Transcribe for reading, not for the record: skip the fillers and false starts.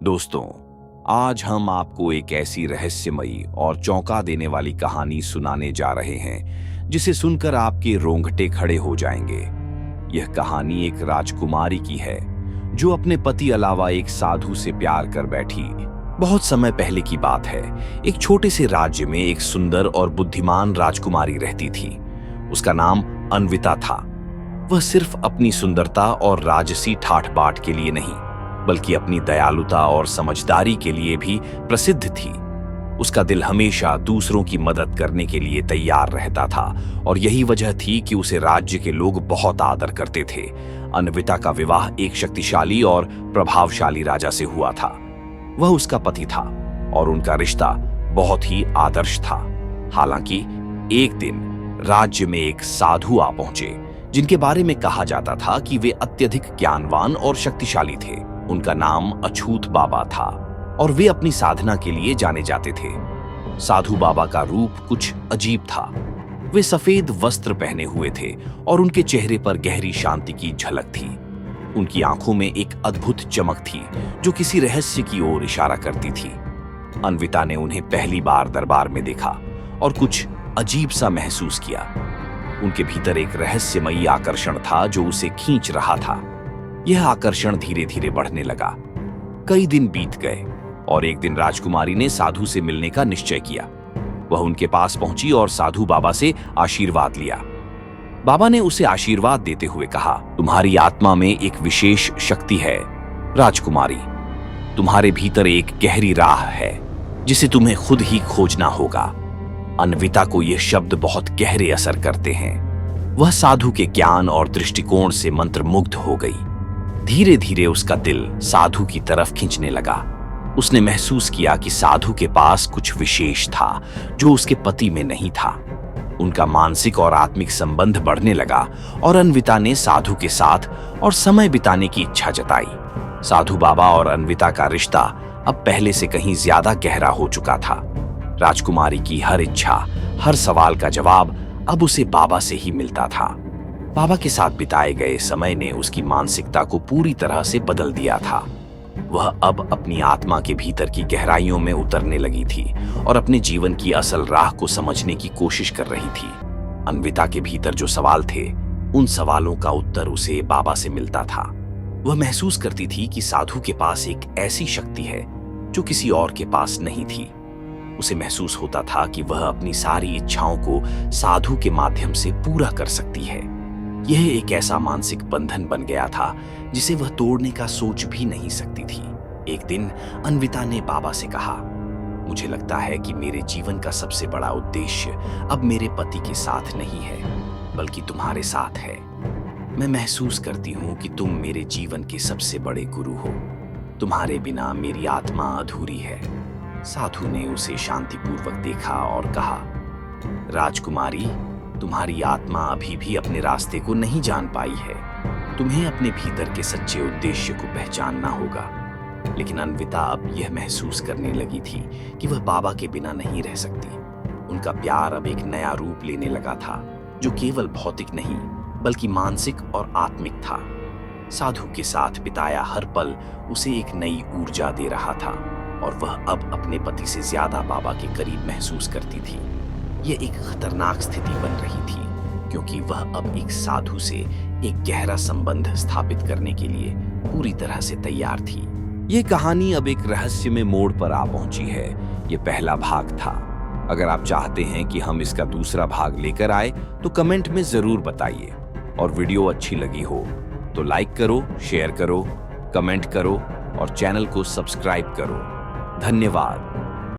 दोस्तों, आज हम आपको एक ऐसी रहस्यमयी और चौंका देने वाली कहानी सुनाने जा रहे हैं जिसे सुनकर आपके रोंगटे खड़े हो जाएंगे। यह कहानी एक राजकुमारी की है जो अपने पति अलावा एक साधु से प्यार कर बैठी। बहुत समय पहले की बात है। एक छोटे से राज्य में एक सुंदर और बुद्धिमान राजकुमारी रहती थी। उसका नाम अन्विता था। वह सिर्फ अपनी सुंदरता और राजसी ठाठ बाट के लिए नहीं, बल्कि अपनी दयालुता और समझदारी के लिए भी प्रसिद्ध थी। उसका दिल हमेशा दूसरों की मदद करने के लिए तैयार रहता था और यही वजह थी कि उसे राज्य के लोग बहुत आदर करते थे। अन्विता का विवाह एक शक्तिशाली और प्रभावशाली राजा से हुआ था। वह उसका पति था और उनका रिश्ता बहुत ही आदर्श था। हालांकि एक दिन राज्य में एक साधु आ पहुंचे जिनके बारे में कहा जाता था कि वे अत्यधिक ज्ञानवान और शक्तिशाली थे। उनका नाम अछूत बाबा था और वे अपनी साधना के लिए जाने जाते थे। साधु बाबा का रूप कुछ अजीब था। वे सफेद वस्त्र पहने हुए थे और उनके चेहरे पर गहरी शांति की झलक थी। उनकी आंखों में एक अद्भुत चमक थी जो किसी रहस्य की ओर इशारा करती थी। अन्विता ने उन्हें पहली बार दरबार में देखा और कुछ अजीब सा महसूस किया। उनके भीतर एक रहस्यमयी आकर्षण था जो उसे खींच रहा था। यह आकर्षण धीरे धीरे बढ़ने लगा। कई दिन बीत गए और एक दिन राजकुमारी ने साधु से मिलने का निश्चय किया। वह उनके पास पहुंची और साधु बाबा से आशीर्वाद लिया। बाबा ने उसे आशीर्वाद देते हुए कहा, तुम्हारी आत्मा में एक विशेष शक्ति है राजकुमारी। तुम्हारे भीतर एक गहरी राह है जिसे तुम्हें खुद ही खोजना होगा। अन्विता को यह शब्द बहुत गहरे असर करते हैं। वह साधु के ज्ञान और दृष्टिकोण से मंत्रमुग्ध हो गई। धीरे धीरे उसका दिल साधु की तरफ खींचने लगा। उसने महसूस किया कि साधु के पास कुछ विशेष था जो उसके पति में नहीं था। उनका मानसिक और आत्मिक संबंध बढ़ने लगा और अन्विता ने साधु के साथ और समय बिताने की इच्छा जताई। साधु बाबा और अन्विता का रिश्ता अब पहले से कहीं ज्यादा गहरा हो चुका था। राजकुमारी की हर इच्छा, हर सवाल का जवाब अब उसे बाबा से ही मिलता था। बाबा के साथ बिताए गए समय ने उसकी मानसिकता को पूरी तरह से बदल दिया था। वह अब अपनी आत्मा के भीतर की गहराइयों में उतरने लगी थी और अपने जीवन की असल राह को समझने की कोशिश कर रही थी। अन्विता के भीतर जो सवाल थे, उन सवालों का उत्तर उसे बाबा से मिलता था। वह महसूस करती थी कि साधु के पास एक ऐसी शक्ति है जो किसी और के पास नहीं थी। उसे महसूस होता था कि वह अपनी सारी इच्छाओं को साधु के माध्यम से पूरा कर सकती है। यह एक ऐसा मानसिक बंधन बन गया था जिसे वह तोड़ने का सोच भी नहीं सकती थी। एक दिन अन्विता ने बाबा से कहा, मुझे लगता है कि मेरे जीवन का सबसे बड़ा उद्देश्य अब मेरे पति के साथ नहीं है, बल्कि तुम्हारे साथ है। मैं महसूस करती हूँ कि तुम मेरे जीवन के सबसे बड़े गुरु हो। तुम्हारे बिना मेरी आत्मा अधूरी है। साधु ने उसे शांतिपूर्वक देखा और कहा, राजकुमारी, तुम्हारी आत्मा अभी भी अपने रास्ते को नहीं जान पाई है। तुम्हें अपने भीतर के सच्चे उद्देश्य को पहचानना होगा। लेकिन अन्विता अब यह महसूस करने लगी थी कि वह बाबा के बिना नहीं रह सकती। उनका प्यार अब एक नया रूप लेने लगा था जो केवल भौतिक नहीं, बल्कि मानसिक और आत्मिक था। साधु के साथ बिताया हर पल उसे एक नई ऊर्जा दे रहा था और वह अब अपने पति से ज्यादा बाबा के करीब महसूस करती थी। यह एक खतरनाक स्थिति बन रही थी क्योंकि वह अब एक साधु से एक गहरा संबंध स्थापित करने के लिए पूरी तरह से तैयार थी। यह कहानी अब एक रहस्य में मोड़ पर आ पहुंची है। यह पहला भाग था। अगर आप चाहते हैं कि हम इसका दूसरा भाग लेकर आए तो कमेंट में जरूर बताइए। और वीडियो अच्छी लगी हो तो लाइक करो, शेयर करो, कमेंट करो और चैनल को सब्सक्राइब करो। धन्यवाद।